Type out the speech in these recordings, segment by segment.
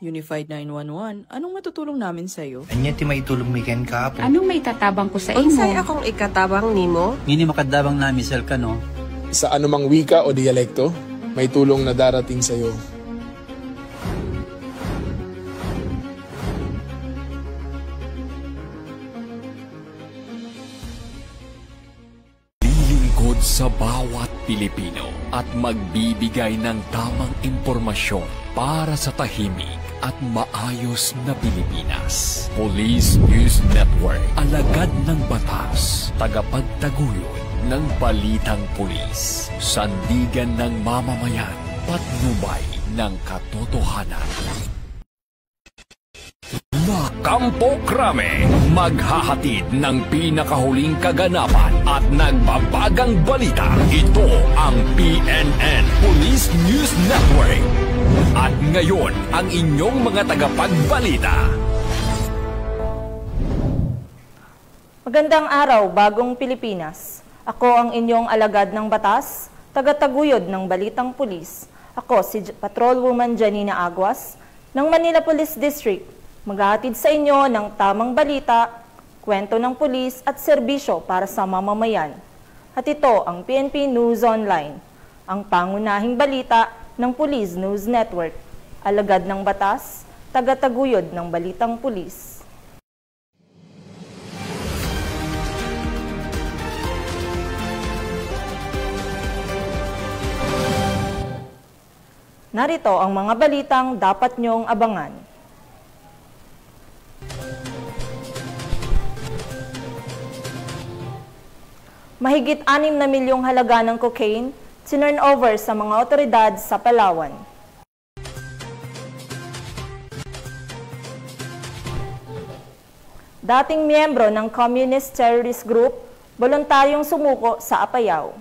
Unified 911, anong matutulong namin sa'yo? Anya ti maitulong mi ken kapo. Anong may tatabang ko sa imo? Unsay akong ikatabang nimo? Ngini makadabang nami sel ka no? Sa anumang wika o dialekto, may tulong na darating sa iyo. Lilingkod sa bawat Pilipino at magbibigay ng tamang impormasyon para sa tahimik at maayos na Pilipinas. Police News Network, alagad ng batas, tagapagtaguyod ng balitang pulis, sandigan ng mamamayan, patnubay ng katotohanan. Kampo Krame, maghahatid ng pinakahuling kaganapan at nagbabagang balita. Ito ang PNN Police News Network. At ngayon, ang inyong mga tagapagbalita. Magandang araw, bagong Pilipinas. Ako ang inyong alagad ng batas, tagataguyod ng balitang pulis. Ako si Patrolwoman Janina Aguas ng Manila Police District. Maghahatid sa inyo ng tamang balita, kwento ng pulis at serbisyo para sa mamamayan. At ito ang PNP News Online, ang pangunahing balita ng Police News Network. Alagad ng batas, tagataguyod ng balitang pulis. Narito ang mga balitang dapat nyong abangan. Mahigit 6 na milyong halaga ng cocaine sinurn over sa mga otoridad sa Palawan. Dating miyembro ng Communist Terrorist Group, voluntaryong sumuko sa Apayao.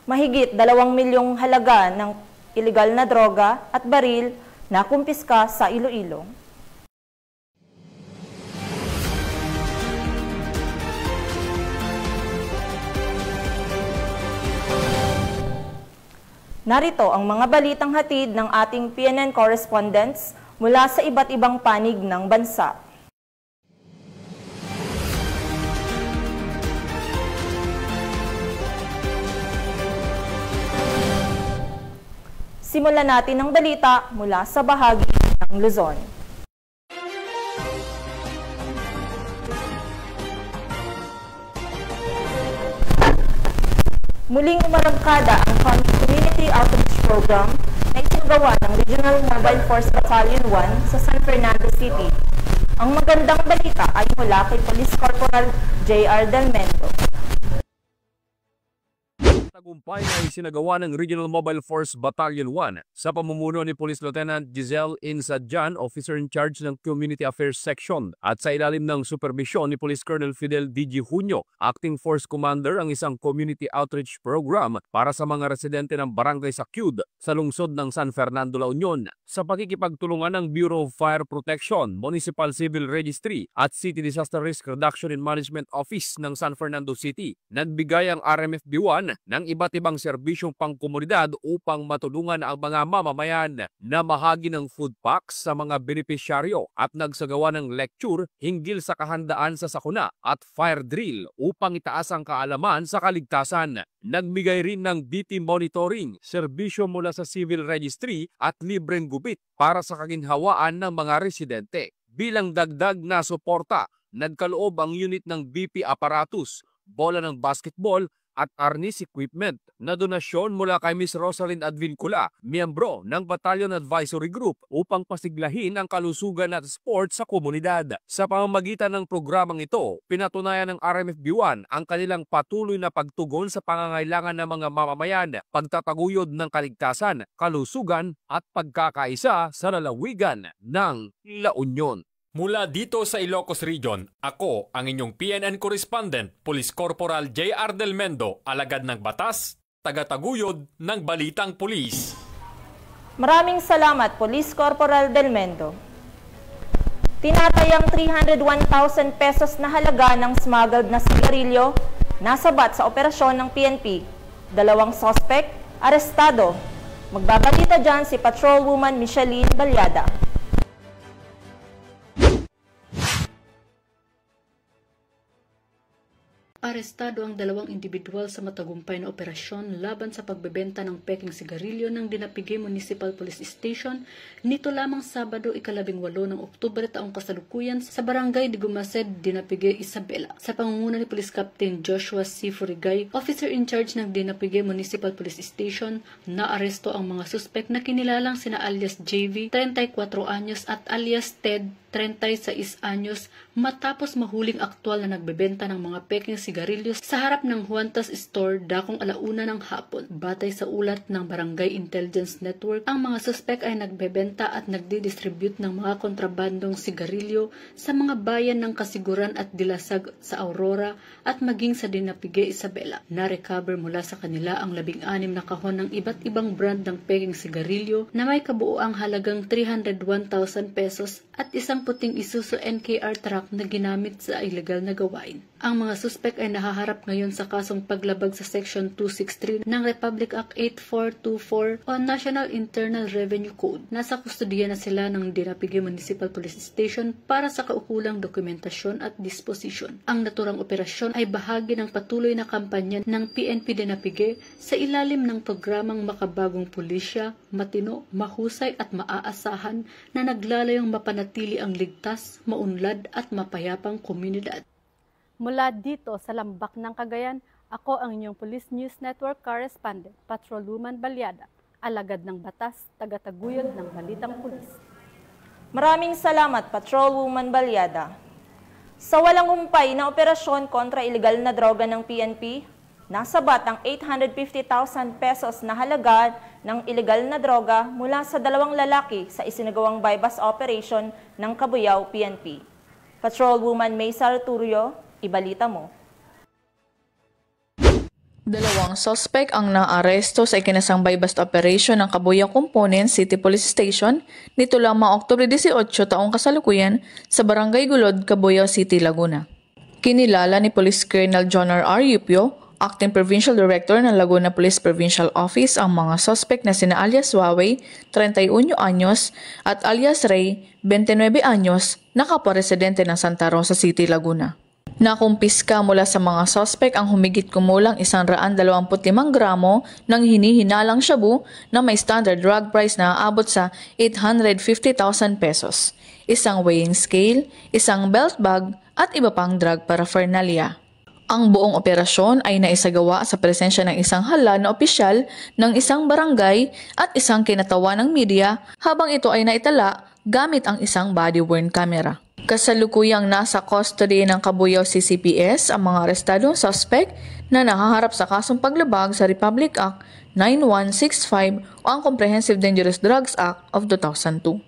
Mahigit 2 milyong halaga ng iligal na droga at baril na kumpiska sa Iloilo. Narito ang mga balitang hatid ng ating PNN correspondents mula sa iba't ibang panig ng bansa. Simulan natin ang balita mula sa bahagi ng Luzon. Muling umarangkada ang Community Outreach Program na isinagawa ng Regional Mobile Force Battalion 1 sa San Fernando City. Ang magandang balita ay mula kay Police Corporal J.R. Del Mendo. Tagumpay na isinagawa ng Regional Mobile Force Battalion 1 sa pamumuno ni Police Lieutenant Giselle Insadjan, Officer in Charge ng Community Affairs Section, at sa ilalim ng supervisyon ni Police Colonel Fidel D.G. Junio, Acting Force Commander, ang isang community outreach program para sa mga residente ng Barangay Sakyud sa lungsod ng San Fernando, La Union, sa pakikipagtulungan ng Bureau of Fire Protection, Municipal Civil Registry at City Disaster Risk Reduction and Management Office ng San Fernando City. Nagbigay ang RMFB-1 ng iba't ibang serbisyong pangkomunidad upang matulungan ang mga mamamayan na mahagi ng food packs sa mga benepisyaryo at nagsagawa ng lecture hinggil sa kahandaan sa sakuna at fire drill upang itaas ang kaalaman sa kaligtasan. Nagbigay rin ng BP monitoring, serbisyo mula sa Civil Registry at libreng gupit para sa kaginhawaan ng mga residente. Bilang dagdag na suporta, nagkaloob ang unit ng BP apparatus, bola ng basketball at arnis equipment na donasyon mula kay Ms. Rosalind Advincula, miyembro ng Battalion Advisory Group, upang pasiglahin ang kalusugan at sport sa komunidad. Sa pamamagitan ng programang ito, pinatunayan ng RMFB-1 ang kanilang patuloy na pagtugon sa pangangailangan ng mga mamamayan, pagtataguyod ng kaligtasan, kalusugan at pagkakaisa sa lalawigan ng La Union. Mula dito sa Ilocos Region, ako ang inyong PNN correspondent, Police Corporal J.R. Del Mendo, alagad ng batas, tagataguyod ng balitang pulis. Maraming salamat, Police Corporal Del Mendo. Tinatayang 301,000 pesos na halaga ng smuggled na sigarilyo nasabat sa operasyon ng PNP. 2 suspect, Arestado. Magbabalita dyan si Patrolwoman Micheline Balyada. Arestado ang dalawang individual sa matagumpay na operasyon laban sa pagbebenta ng peking sigarilyo ng Dinapige Municipal Police Station nito lamang Sabado, 18 ng Oktubre taong kasalukuyan sa Barangay Digumased, Dinapige, Isabela. Sa pangunguna ni Police Captain Joshua C. Furigay, officer in charge ng Dinapige Municipal Police Station, naaresto ang mga suspek na kinilalang sina alias JV, 34 anyos at alias Ted, 36 anyos, matapos mahuling aktwal na nagbebenta ng mga peking sigarilyos sa harap ng Juantas Store dakong 1:00 ng hapon. Batay sa ulat ng Barangay Intelligence Network, ang mga suspek ay nagbebenta at nagdi-distribute ng mga kontrabandong sigarilyo sa mga bayan ng Kasiguran at Dilasag sa Aurora at maging sa Dinapige, Isabela. Na-recover mula sa kanila ang 16 na kahon ng iba't ibang brand ng peking sigarilyo na may kabuuang halagang 301,000 pesos at isang puting Isuzu NKR truck na ginamit sa illegal na gawain. Ang mga suspek ay nahaharap ngayon sa kasong paglabag sa Section 263 ng Republic Act 8424 o National Internal Revenue Code. Nasa kustudiya na sila ng Dinapige Municipal Police Station para sa kaukulang dokumentasyon at disposisyon. Ang naturang operasyon ay bahagi ng patuloy na kampanya ng PNP Dinapige sa ilalim ng programang Makabagong Pulisya, Matino, Mahusay at Maaasahan na naglalayong mapanatili ang ligtas, maunlad at mapayapang komunidad. Mula dito sa Lambak ng Cagayan, ako ang inyong Police News Network correspondent, Patrolwoman Balyada, alagad ng batas, tagataguyod ng balitang pulis. Maraming salamat, Patrolwoman Balyada. Sa walang humpay na operasyon kontra ilegal na droga ng PNP, nasabat ang 850,000 pesos na halaga ng ilegal na droga mula sa 2 lalaki sa isinagawang bypass operation ng Cabuyao PNP. Patrolwoman May Sarturio, ibalita mo. 2 suspek ang naaresto sa ikinasang bypass operation ng Cabuyao Component City Police Station nito lamang Oktubre 18 taong kasalukuyan sa Barangay Gulod, Cabuyao City, Laguna. Kinilala ni Police Colonel John R. Yupio, Acting Provincial Director ng Laguna Police Provincial Office, ang mga suspect na sina alias Huawei, 31 anyos, at alias Ray, 29 anyos, na kapwa-residente ng Santa Rosa City, Laguna. Nakumpiska mula sa mga suspect ang humigit kumulang 125 gramo ng hinihinalang shabu na may standard drug price na aabot sa 850,000 pesos, isang weighing scale, isang belt bag, at iba pang drug paraphernalia. Ang buong operasyon ay naisagawa sa presensya ng isang hala na opisyal ng isang barangay at isang kinatawa ng media habang ito ay naitala gamit ang isang body-worn camera. Kasalukuyang nasa custody ng Cabuyao CCPS ang mga arestadong suspect na nakaharap sa kasong paglabag sa Republic Act 9165 o ang Comprehensive Dangerous Drugs Act of 2002.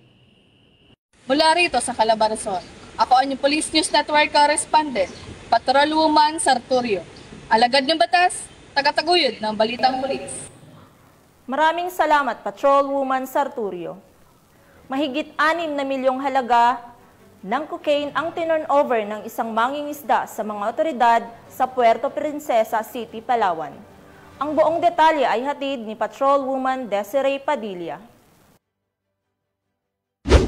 Mula rito sa Calabarzon, ako ang inyong Police News Network correspondent, Patrolwoman Sarturio, alagad ng batas, tagataguyod ng balitang pulis. Maraming salamat, Patrolwoman Sarturio. Mahigit 6 na milyong halaga ng cocaine ang tinurnover ng isang mangingisda sa mga otoridad sa Puerto Princesa City, Palawan. Ang buong detalye ay hatid ni Patrolwoman Desiree Padilla.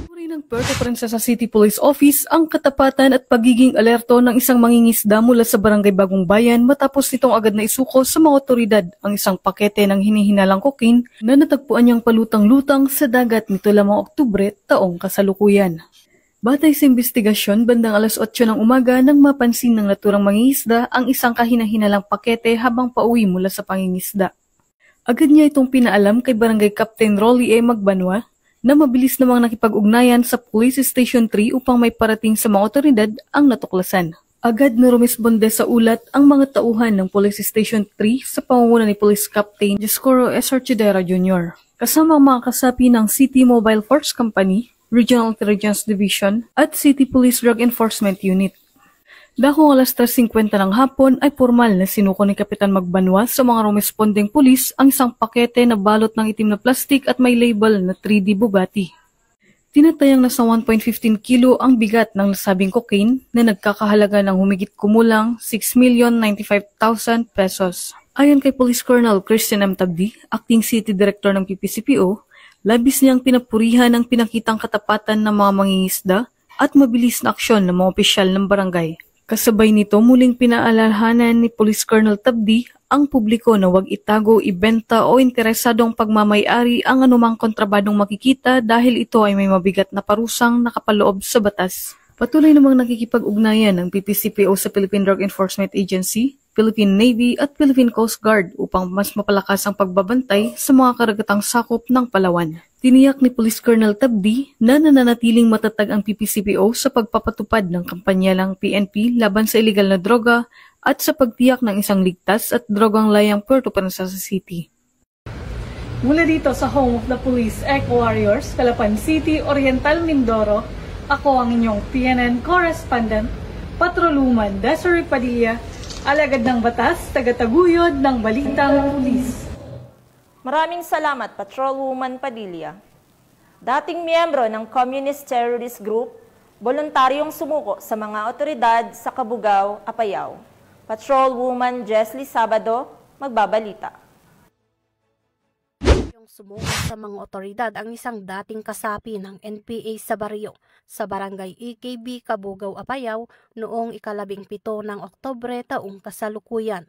Uri ng Puerto Princesa City Police Office ang katapatan at pagiging alerto ng isang mangingisda mula sa Barangay Bagong Bayan matapos nitong agad na isuko sa mga otoridad ang isang pakete ng hinihinalang cocaine na natagpuan niyang palutang-lutang sa dagat nito lamang Oktubre taong kasalukuyan. Batay sa investigasyon, bandang alas 8 ng umaga nang mapansin ng naturang mangingisda ang isang kahinahinalang pakete habang pauwi mula sa pangingisda. Agad niya itong pinaalam kay Barangay Captain Rolly A. Magbanwa na mabilis namang nakipag-ugnayan sa Police Station 3 upang may parating sa mga otoridad ang natuklasan. Agad na rumisponde sa ulat ang mga tauhan ng Police Station 3 sa pangunguna ni Police Captain Jescoro S. Orchidera Jr. kasama ang mga kasapi ng City Mobile Force Company, Regional Intelligence Division at City Police Drug Enforcement Unit. Dakong alas 3:50 ng hapon ay formal na sinuko ni Kapitan Magbanwa sa mga rumesponding pulis ang isang pakete na balot ng itim na plastik at may label na 3D Bugatti. Tinatayang nasa 1.15 kilo ang bigat ng nasabing cocaine na nagkakahalaga ng humigit kumulang 6,095,000 pesos. Ayon kay Police Colonel Christian M. Tabdi, Acting City Director ng PPCPO, labis niyang pinapurihan ang pinakitang katapatan ng mga mangingisda at mabilis na aksyon ng mga opisyal ng barangay. Kasabay nito, muling pinaalalahanan ni Police Colonel Tabdi ang publiko na huwag itago, ibenta o interesadong pagmamay-ari ang anumang kontrabandong makikita dahil ito ay may mabigat na parusang nakapaloob sa batas. Patuloy namang nakikipag-ugnayan ng PPCPO sa Philippine Drug Enforcement Agency, Philippine Navy at Philippine Coast Guard upang mas mapalakas ang pagbabantay sa mga karagatang sakop ng Palawan. Tiniyak ni Police Colonel Tabdi na nananatiling matatag ang PPCPO sa pagpapatupad ng kampanya ng PNP laban sa illegal na droga at sa pagtiyak ng isang ligtas at drogang layang Puerto Princesa City. Mula dito sa Home of the Police Eco Warriors, Calapan City, Oriental, Mindoro, ako ang inyong PNN Correspondent, Patrolwoman Desiree Padilla, alagad ng batas, tagataguyod ng Balitang Pulis. Maraming salamat, Patrolwoman Padilla. Dating miyembro ng Communist Terrorist Group, voluntaryong sumuko sa mga otoridad sa Cabugao, Apayao. Patrolwoman Jesly Sabado, magbabalita. Yung sumuko sa mga otoridad ang isang dating kasapi ng NPA sa baryo sa barangay EKB, Cabugao, Apayao noong 17 ng Oktubre taong kasalukuyan.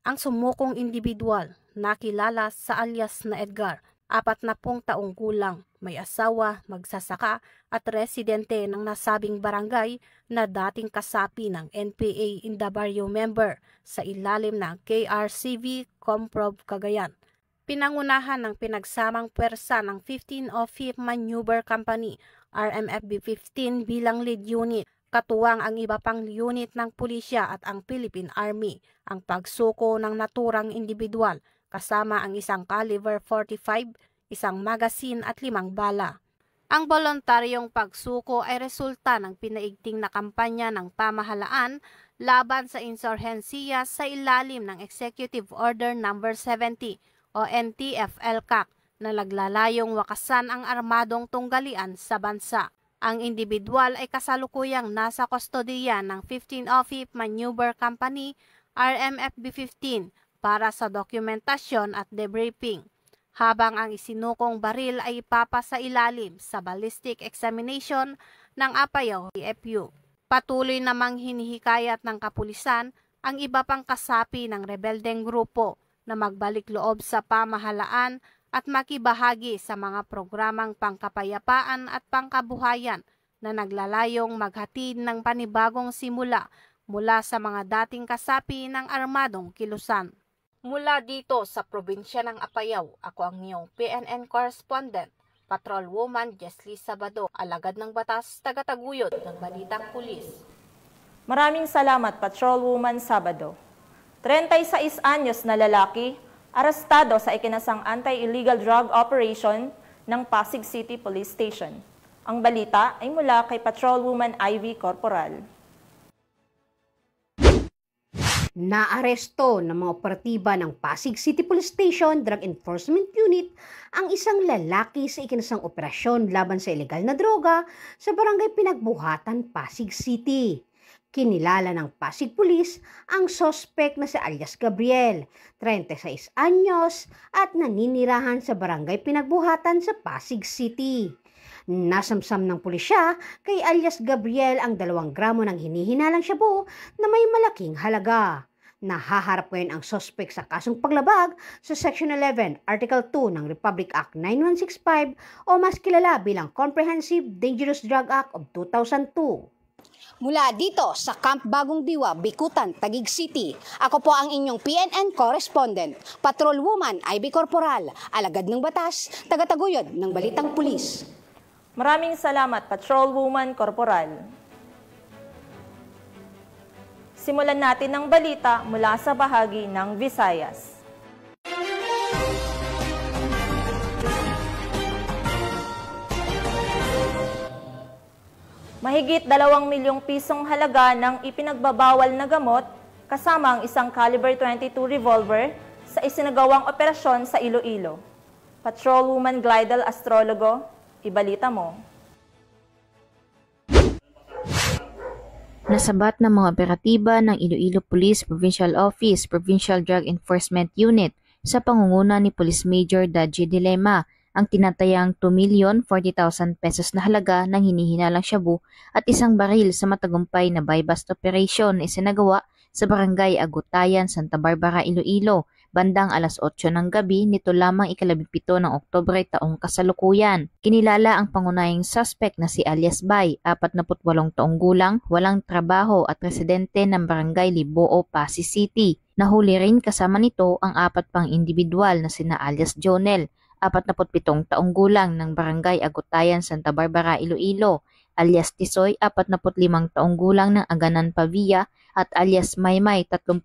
Ang sumukong individual, nakilala sa alias na Edgar, 40 taong gulang, may asawa, magsasaka at residente ng nasabing barangay na dating kasapi ng NPA Indabaryo member sa ilalim ng KRCV Comprov Cagayan. Pinangunahan ng pinagsamang pwersa ng 15th of 5th Maneuver Company, RMFB-15 bilang lead unit. Katuwang ang iba pang unit ng pulisya at ang Philippine Army, ang pagsuko ng naturang individual kasama ang isang caliber 45, isang magazine at 5 bala. Ang voluntaryong pagsuko ay resulta ng pinaigting na kampanya ng pamahalaan laban sa insurhensiya sa ilalim ng Executive Order No. 70 o NTF-ELCAC na naglalayong wakasan ang armadong tunggalian sa bansa. Ang individual ay kasalukuyang nasa kustodiya ng 15th of 5th Maneuver Company, RMFB-15 para sa dokumentasyon at debriefing, habang ang isinukong baril ay ipapasa ilalim sa ballistic examination ng Apayao PFU. Patuloy namang hinihikayat ng kapulisan ang iba pang kasapi ng rebeldeng grupo na magbalik loob sa pamahalaan at makibahagi sa mga programang pangkapayapaan at pangkabuhayan na naglalayong maghatid ng panibagong simula mula sa mga dating kasapi ng armadong kilusan. Mula dito sa probinsya ng Apayao, ako ang iyong PNN Correspondent, Patrolwoman Jesly Sabado, alagad ng batas, tagataguyod ng Balitang Pulis. Maraming salamat, Patrolwoman Sabado. 36 anyos na lalaki, arestado sa ikinasang anti-illegal drug operation ng Pasig City Police Station. Ang balita ay mula kay Patrolwoman Ivy Corporal. Naaresto ng mga operatiba ng Pasig City Police Station Drug Enforcement Unit ang isang lalaki sa ikinasang operasyon laban sa ilegal na droga sa barangay Pinagbuhatan, Pasig City. Kinilala ng Pasig Police ang sospek na si alias Gabriel, 36 anyos at naninirahan sa barangay Pinagbuhatan sa Pasig City. Nasamsam ng pulisya kay alias Gabriel ang 2 gramo ng hinihinalang shabu na may malaking halaga. Nahaharap ngayon ang sospek sa kasong paglabag sa Section 11, Article 2 ng Republic Act 9165 o mas kilala bilang Comprehensive Dangerous Drug Act of 2002. Mula dito sa Camp Bagong Diwa, Bikutan, Taguig City, ako po ang inyong PNN Correspondent, Patrolwoman Ivy Corporal, alagad ng batas, tagataguyod ng Balitang Pulis. Maraming salamat, Patrolwoman Corporal. Simulan natin ang balita mula sa bahagi ng Visayas. Mahigit 2 milyong pisong halaga ng ipinagbabawal na gamot kasama ang isang caliber 22 revolver sa isinagawang operasyon sa Iloilo. Patrolwoman Glidel Astrologo, ibalita mo. Nasabat ng mga operatiba ng Iloilo Police Provincial Office, Provincial Drug Enforcement Unit sa pangunguna ni Police Major Dadji Dilema ang tinatayang 2,040,000 pesos na halaga ng hinihinalang shabu at isang baril sa matagumpay na buy-bust operation na isinagawa sa Barangay Agutayan, Santa Barbara, Iloilo, bandang alas 8 ng gabi nito lamang ika-17 ng Oktubre taong kasalukuyan. Kinilala ang pangunahing suspect na si alias Bay, 48 taong gulang, walang trabaho at residente ng Barangay Liboo, Pasig City. Nahuli rin kasama nito ang 4 pang individual na sina alias Jonel, 47 taong gulang ng Barangay Agutayan, Santa Barbara, Iloilo, alias Tisoy, 45 taong gulang ng Aganan, Pavia, at alias Maymay, 38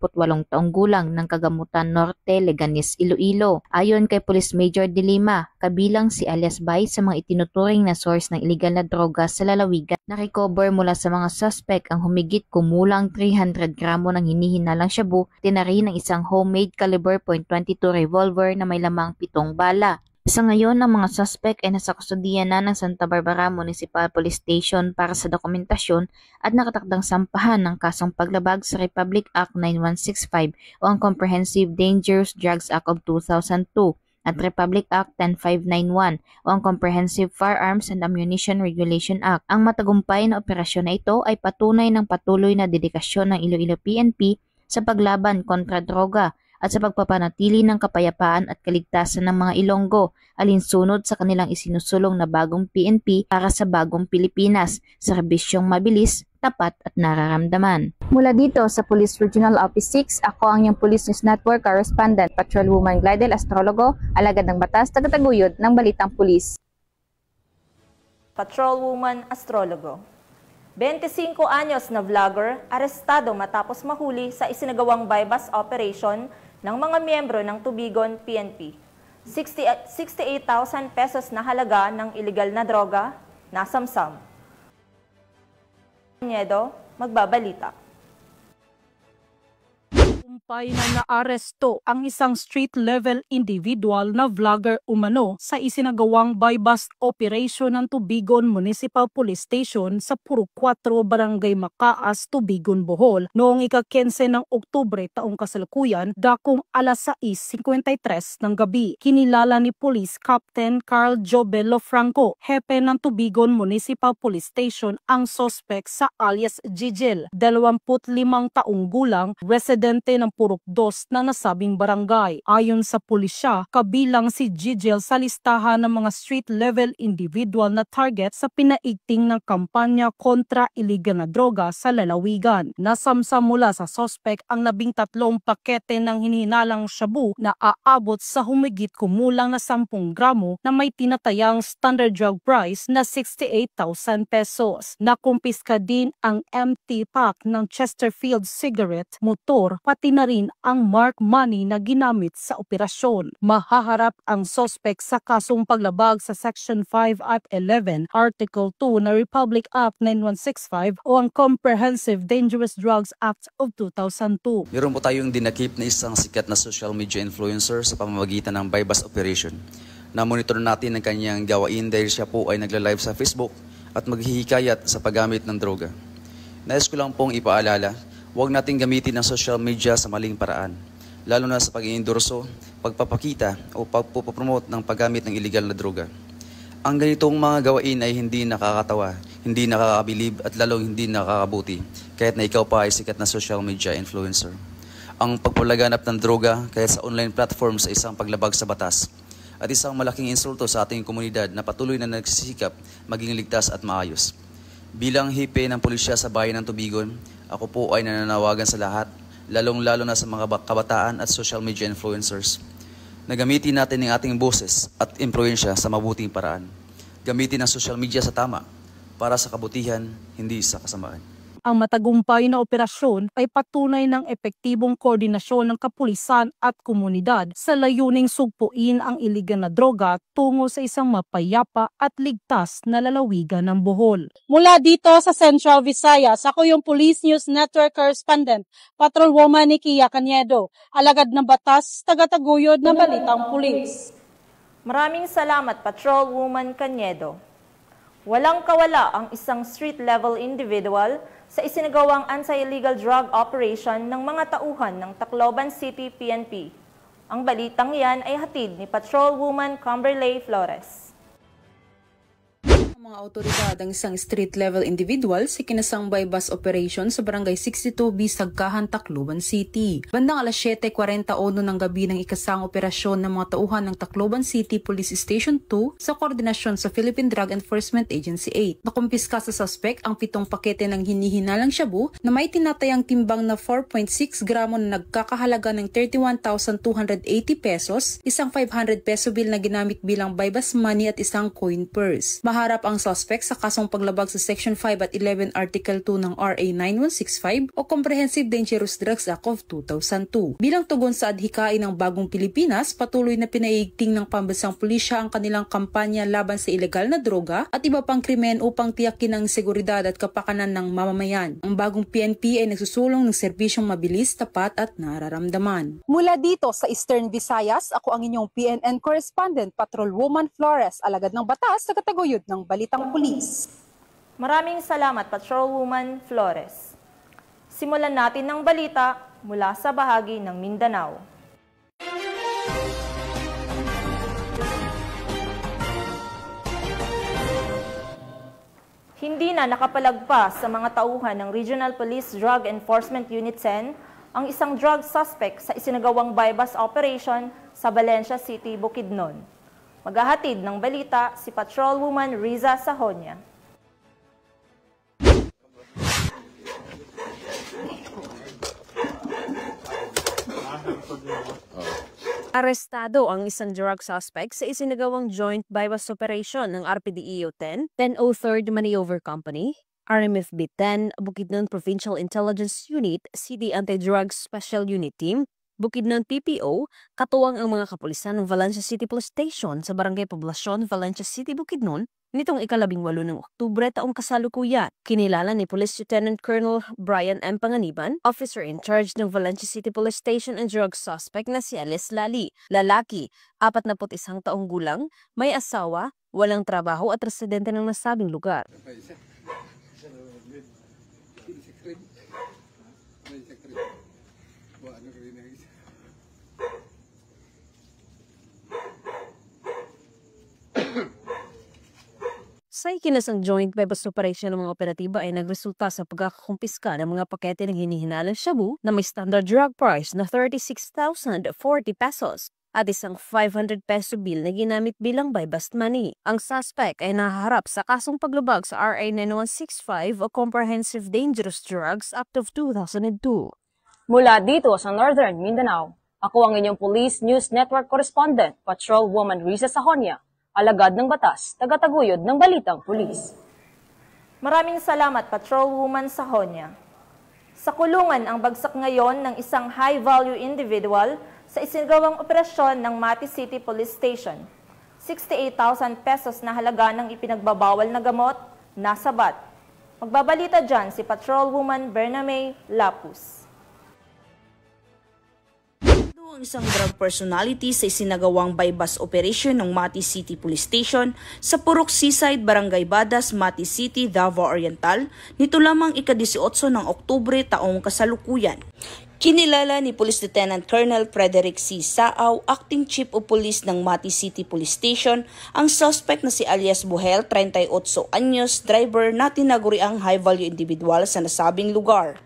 taong gulang ng Kagamutan Norte, Leganes, Iloilo. Ayon kay Police Major Dilema, kabilang si alias Bay sa mga itinuturing na source ng iligal na droga sa lalawigan. Na-recover mula sa mga suspect ang humigit kumulang 300 gramo ng hinihinalang shabu, tinari ng isang homemade caliber .22 revolver na may lamang 7 bala. Sa ngayon, ang mga suspect ay nasa kustudiyan na ng Santa Barbara Municipal Police Station para sa dokumentasyon at nakatakdang sampahan ng kasong paglabag sa Republic Act 9165 o ang Comprehensive Dangerous Drugs Act of 2002 at Republic Act 10591 o ang Comprehensive Firearms and Ammunition Regulation Act. Ang matagumpay na operasyon na ito ay patunay ng patuloy na dedikasyon ng Iloilo PNP sa paglaban kontra droga at sa pagpapanatili ng kapayapaan at kaligtasan ng mga Ilonggo, alinsunod sa kanilang isinusulong na bagong PNP para sa bagong Pilipinas, serbisyong mabilis, tapat at nararamdaman. Mula dito sa Police Regional Office 6, ako ang iyong Police News Network Correspondent, Patrolwoman Glidel Astrologo, alagad ng batas, tagataguyod ng Balitang Pulis. Patrolwoman Astrologo. 25 anyos na vlogger, arestado matapos mahuli sa isinagawang buy-bust operation ng mga miyembro ng Tubigon PNP. 68,000 pesos na halaga ng iligal na droga, nasamsam. Niedo, magbabalita. Tagumpay na naaresto ang isang street-level individual na vlogger umano sa isinagawang buy-bust operation ng Tubigon Municipal Police Station sa Puro 4, Barangay Macaas, Tubigon, Bohol noong ika-15 ng Oktubre taong kasalukuyan dakong alas 6:53 ng gabi. Kinilala ni Police Captain Carl Jobelo Franco, hepe ng Tubigon Municipal Police Station, ang suspect sa alias Gigel, 25 taong gulang, residente ng Purok 2 na nasabing barangay. Ayon sa pulisya, kabilang si Gigel sa listahan ng mga street-level individual na target sa pinaigting ng kampanya kontra iligal na droga sa lalawigan. Nasamsam mula sa suspect ang 13 pakete ng hinihinalang shabu na aabot sa humigit kumulang na 10 gramo na may tinatayang standard drug price na 68,000 pesos. Nakumpiska din ang empty pack ng Chesterfield cigarette, motor, pati na rin ang mark money na ginamit sa operasyon. Mahaharap ang suspect sa kasong paglabag sa Section 5 Act 11, Article 2 na Republic Act 9165 o ang Comprehensive Dangerous Drugs Act of 2002. Meron po tayong dinakip na isang sikat na social media influencer sa pamamagitan ng buy-bust operation. Na-monitor natin ang kanyang gawain dahil siya po ay nagla-live sa Facebook at maghihikayat sa paggamit ng droga. Nais ko lang pong ipaalala, huwag nating gamitin ang social media sa maling paraan, lalo na sa pag-iendorso, pagpapakita o pagpupromote ng paggamit ng iligal na droga. Ang ganitong mga gawain ay hindi nakakatawa, hindi nakakabilib at lalong hindi nakakabuti kahit na ikaw pa ay sikat na social media influencer. Ang pagpalaganap ng droga kahit sa online platform sa isang paglabag sa batas at isang malaking insulto sa ating komunidad na patuloy na nagsisikap maging ligtas at maayos. Bilang hipe ng pulisya sa bayan ng Tubigon, ako po ay nananawagan sa lahat, lalong-lalo na sa mga kabataan at social media influencers, na gamitin natin ang ating boses at impluensya sa mabuting paraan. Gamitin ang social media sa tama, para sa kabutihan, hindi sa kasamaan. Ang matagumpay na operasyon ay patunay ng epektibong koordinasyon ng kapulisan at komunidad sa layuning sugpuin ang iligal na droga tungo sa isang mapayapa at ligtas na lalawigan ng Bohol. Mula dito sa Central Visayas, ako yung Police News Network Correspondent, Patrolwoman Nikia Caniedo, alagad ng batas, tagataguyod ng Balitang Pulis. Maraming salamat, Patrolwoman Caniedo. Walang kawala ang isang street-level individual sa isinagawang anti-illegal drug operation ng mga tauhan ng Tacloban City PNP. Ang balitang yan ay hatid ni Patrolwoman Camberley Flores. Mga autoridad ang isang street-level individual sa kinasang bypass operation sa Barangay 62B Sagkahan, Tacloban City. Bandang alas 7:41 ng gabi ng ikasang operasyon ng mga tauhan ng Tacloban City Police Station 2 sa koordinasyon sa Philippine Drug Enforcement Agency 8. Nakumpiska sa suspect ang 7 pakete ng hinihinalang shabu na may tinatayang timbang na 4.6 gramo na nagkakahalaga ng 31,280 pesos, isang 500 peso bill na ginamit bilang bypass money at isang coin purse. Maharap ang suspect sa kasong paglabag sa Section 5 at 11 Article 2 ng RA 9165 o Comprehensive Dangerous Drugs Act of 2002. Bilang tugon sa adhikain ng Bagong Pilipinas, patuloy na pinaiigting ng pambansang pulisya ang kanilang kampanya laban sa ilegal na droga at iba pang krimen upang tiyakin ang seguridad at kapakanan ng mamamayan. Ang Bagong PNP ay nagsusulong ng serbisyong mabilis, tapat at nararamdaman. Mula dito sa Eastern Visayas, ako ang inyong PNN correspondent, Patrolwoman Flores, alagad ng batas sa kataguyod ng Balitang Pulis. Maraming salamat, Patrolwoman Flores. Simulan natin ng balita mula sa bahagi ng Mindanao. Hindi na nakapalagpas sa mga tauhan ng Regional Police Drug Enforcement Unit 10 ang isang drug suspect sa isinagawang bypass operation sa Valencia City, Bukidnon. Maghahatid ng balita si Patrolwoman Riza Sahonia. Arestado ang isang drug suspect sa isinagawang joint bypass operation ng RPDEO 10, 1003rd Maneuver Company, RMFB 10, Bukidnon Provincial Intelligence Unit, CD Anti-Drug Special Unit Team, Bukidnon PPO, katuwang ang mga kapulisan ng Valencia City Police Station sa Barangay Poblacion, Valencia City, Bukidnon, nitong 18 ng Oktubre taong kasalukuyan. Kinilala ni Police Lieutenant Colonel Brian M. Panganiban, officer in charge ng Valencia City Police Station and drug suspect na si Alice Lali. Lalaki, 41 taong gulang, may asawa, walang trabaho at residente ng nasabing lugar. Sa ikinasang joint bypass operation ng mga operatiba ay nagresulta sa pagkakakumpiska ng mga pakete ng hinihinalang shabu na may standard drug price na 36,040 pesos at isang 500 peso bill na ginamit bilang bypass money. Ang suspect ay nahaharap sa kasong paglabag sa RA 9165 o Comprehensive Dangerous Drugs Act of 2002. Mula dito sa Northern Mindanao, ako ang inyong Police News Network correspondent, Patrolwoman Riza Sahonia, alagad ng batas, tagataguyod ng Balitang Pulis. Maraming salamat, Patrolwoman Sahonia. Sa kulungan ang bagsak ngayon ng isang high-value individual sa isinagawang operasyon ng Mati City Police Station. 68,000 pesos na halaga ng ipinagbabawal na gamot, nasabat. Magbabalita dyan si Patrolwoman Bernamay Lapus. Ang isang drug personality sa isinagawang bypass operation ng Mati City Police Station sa Purok Seaside, Barangay Badas, Mati City, Davao Oriental, nito lamang ika-18 ng Oktubre taong kasalukuyan. Kinilala ni Police Lieutenant Colonel Frederick C. Saaw, Acting Chief of Police ng Mati City Police Station, ang suspect na si alias Buhel, 38 anyos, driver na tinaguriang high-value individual sa nasabing lugar.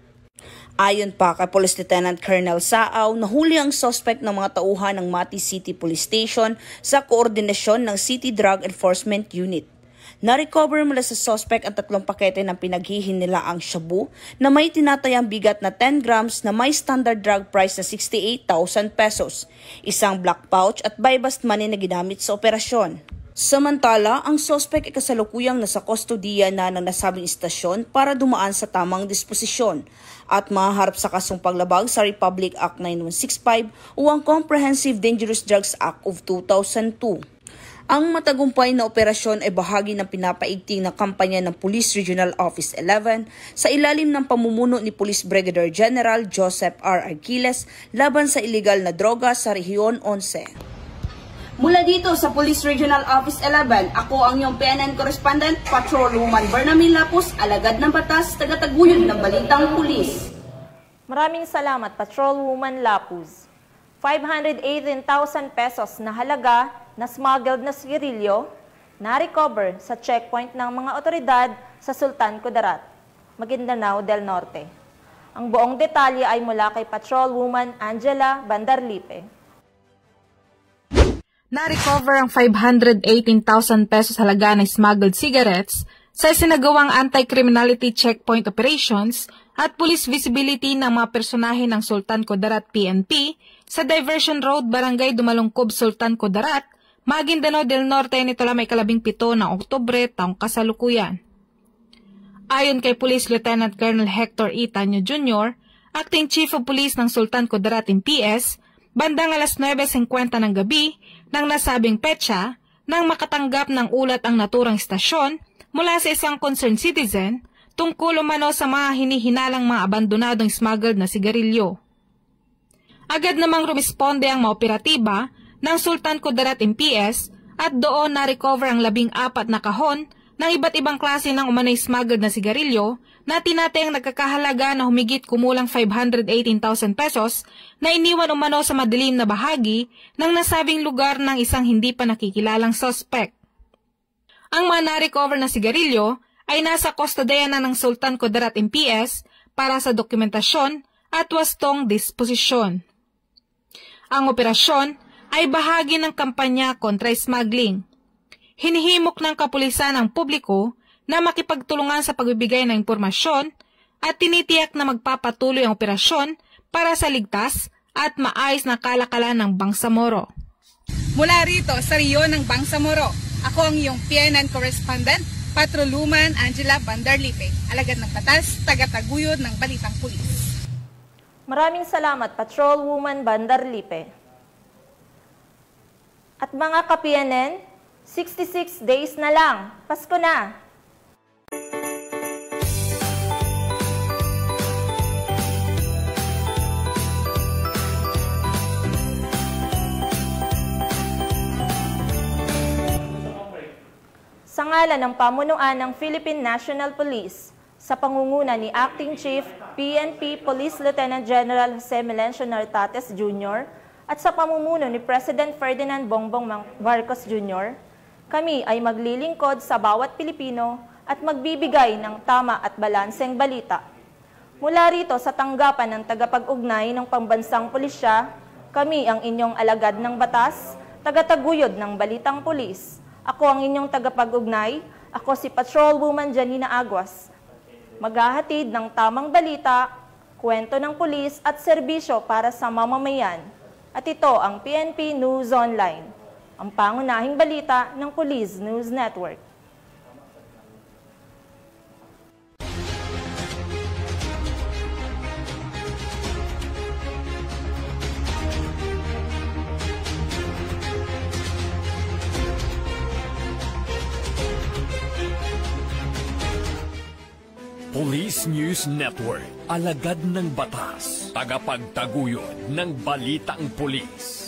Ayon pa kay Police Lieutenant Colonel Saaw, nahuli ang suspect ng mga tauhan ng Mati City Police Station sa koordinasyon ng City Drug Enforcement Unit. Na-recover mula sa suspect ang 3 pakete ng pinaghihinilaang shabu na may tinatayang bigat na 10 grams na may standard drug price na 68,000 pesos, isang black pouch at bypass money na ginamit sa operasyon. Samantala, ang suspect ay kasalukuyang nasa kustodiya na ng nasabing istasyon para dumaan sa tamang disposisyon at mahaharap sa kasong paglabag sa Republic Act 9165 o ang Comprehensive Dangerous Drugs Act of 2002. Ang matagumpay na operasyon ay bahagi ng pinapaigting na kampanya ng Police Regional Office 11 sa ilalim ng pamumuno ni Police Brigadier General Joseph R. Arquiles laban sa iligal na droga sa Rehiyon 11. Mula dito sa Police Regional Office 11, ako ang iyong PNN Correspondent, Patrolwoman Bernamin Lapus, alagad ng batas, tagataguyod ng Balitang Pulis. Maraming salamat, Patrolwoman Lapus. 518,000 pesos na halaga na smuggled na sigarilyo na-recover sa checkpoint ng mga otoridad sa Sultan Kudarat, Maguindanao del Norte. Ang buong detalye ay mula kay Patrolwoman Angela Bandarlipe. Na-recover ang 518,000 pesos halaga ng smuggled cigarettes sa isinagawang anti-criminality checkpoint operations at police visibility ng mga personahe ng Sultan Kudarat PNP sa Diversion Road, Barangay Dumalungkob, Sultan Kudarat, Maguindanao del Norte nito lamang 17 ng Oktubre taong kasalukuyan. Ayon kay Police Lieutenant Colonel Hector E. Tanyo Jr., Acting Chief of Police ng Sultan Kudarat MPS, bandang alas 9:50 ng gabi nang nasabing petsa nang makatanggap ng ulat ang naturang istasyon mula sa isang concerned citizen tungkol umano sa mga hinihinalang mga abandonadong smuggled na sigarilyo. Agad namang rumisponde ang mga operatiba ng Sultan Kudarat MPS at doon na-recover ang 14 na kahon ng iba't ibang klase ng umano'y smuggled na sigarilyo na tinatayang nagkakahalaga na humigit kumulang 518,000 pesos na iniwan umano sa madilim na bahagi ng nasabing lugar ng isang hindi pa nakikilalang suspect. Ang mga na-recover na sigarilyo ay nasa kustodiya na ng Sultan Kudarat MPS para sa dokumentasyon at wastong disposisyon. Ang operasyon ay bahagi ng kampanya kontra smuggling. Hinihimok ng kapulisan ang publiko na makipagtulungan sa pagbibigay ng impormasyon at tinitiyak na magpapatuloy ang operasyon para sa ligtas at maayos na kalakalan ng Bangsamoro. Mula rito sa Rio ng Bangsamoro, ako ang iyong PNN Correspondent, Patrolwoman Angela Bandarlipe, alagad ng batas, tagataguyod ng Balitang Pulis. Maraming salamat, Patrolwoman Bandarlipe. At mga ka-PNN, 66 days na lang, Pasko na! Sa ngalan ng pamunuan ng Philippine National Police, sa pangunguna ni Acting Chief PNP Police Lieutenant General Jose Melencio Nartates Jr. at sa pamumuno ni President Ferdinand Bongbong Marcos Jr., kami ay maglilingkod sa bawat Pilipino at magbibigay ng tama at balanseng balita. Mula rito sa tanggapan ng tagapag-ugnay ng pambansang pulisya, kami ang inyong alagad ng batas, tagataguyod ng Balitang Pulis. Ako ang inyong tagapag-ugnay, ako si Patrolwoman Janina Aguas. Maghahatid ng tamang balita, kwento ng pulis at serbisyo para sa mamamayan. At ito ang PNP News Online, ang pangunahing balita ng Police News Network. Police News Network, alagad ng batas, tagapagtaguyod ng Balitang Pulis.